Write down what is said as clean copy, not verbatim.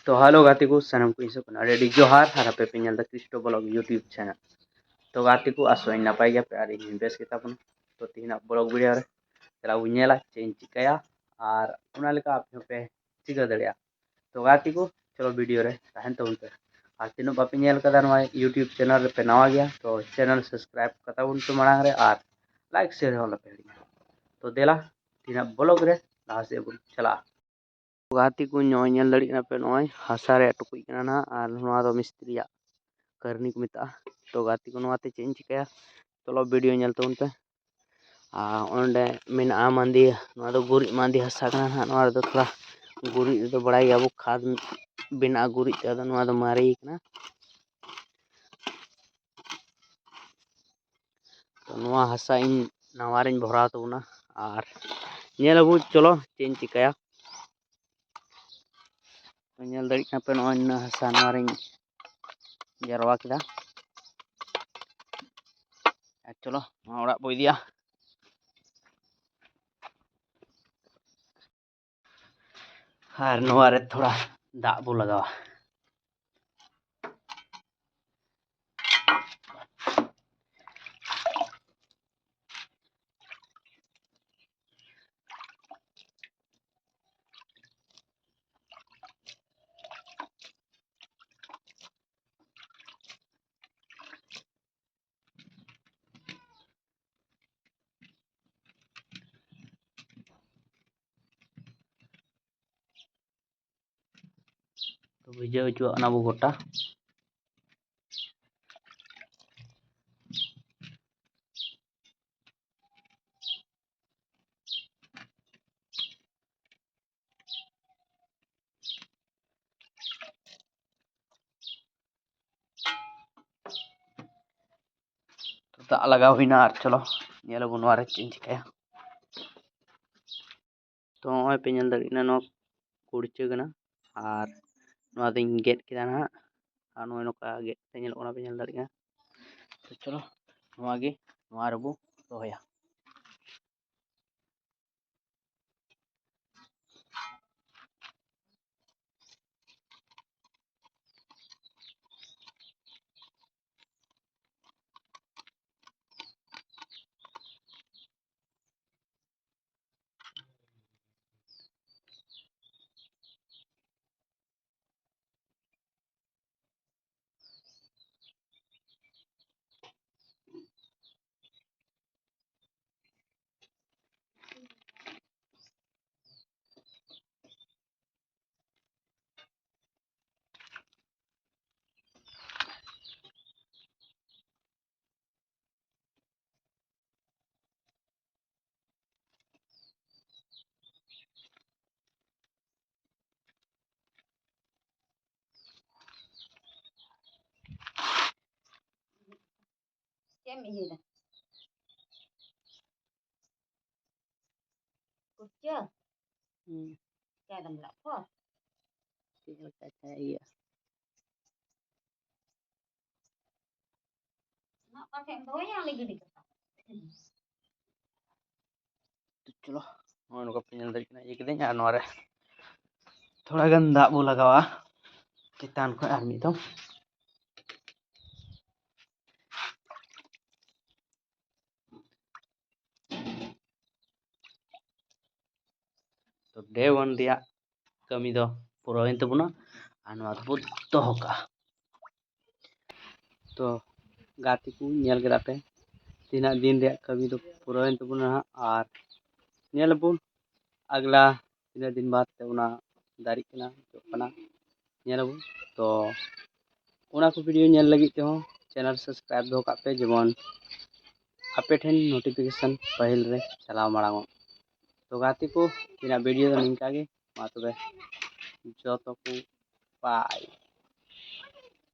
तो हेलो गाती को सनम को इसे कना रेडी जोहार हर पे पिनल द क्रिस्टो ब्लॉग यूट्यूब चैनल तो गाती को आसोई नपाय गया पे आरी बेस के ताबन तो तीना ब्लॉग वीडियो रे चला उनेला चेंज चिकाया और उना लेका आप पे चिका दड़िया तो गाती को चलो वीडियो रे तहन तो उनते और तीनो बापे नेल कदा नवा यूट्यूब चैनल पे नवा गया तो चैनल सब्सक्राइब कता उन तो मांग रे और लाइक शेयर होला पे तो देला तीना ब्लॉग रे लाहा से चला गाती को नोयल दड़ी पे नय हासा रे टुकुई कना ना और नोआ दो मिस्त्री करनी को मिता तो गाती को नोआते चेंज चिकाया चलो वीडियो नेलते उनते ओंडे मेना मांदी नोआ दो गुरी मांदी हासा कना ना नोआ दो थोड़ा गुरी दो बड़ाई अब खाद बिना गुरी ते नोआ दो मारी कना तो नोआ हासा इन नवारिन भरा तबना और नेलबू चलो चेंज चिकाया नेल दड़ी पे नोआ हासा नवारिन जरवा किदा चलो ओड़ा बो इदिया और नोआ रे थोड़ा दाग बो लगावा तो भिजाव चुआ बो गोटा तो दाग लगाव हुईना और चलो नेलबो नोआ रे चेंज चिकाया तो नॉय पे नेल दड़ी ना कुड़चे कना और नोआ दिन गेट किदा ना और नॉय नोका गेट ते नेल ओना पे नेल दड़ी तो चलो नोआ गे नोआ रेबो रोया Xem gì nè, cút chưa? Cái đầm lọc quá. Nó có thêm tối nha, lagi di kertas. तो चलो नॉय नोका पे नेल दड़ी ये किदें और नोआ रे थोड़ा गन दाग बो लगावा चितान को और मिद तो डे 1 दिया कमी दो पुराइन तबना और नोआ दबो दोहो का तो गाती को नेल केदा पे तीना दिन रे कमी दो पुराइन तबना और नेलबो अगला तीना दिन बाद ते उना दारी कना तो कना नेलबो तो उना को वीडियो नेल लगी ते हो चैनल सब्सक्राइब दो का पे जेमन आपे ठेन नोटिफिकेशन पहल रे चलाव मांगो तो गाती को तीना वीडियो निंका गे मा तबे जो तो को बाय।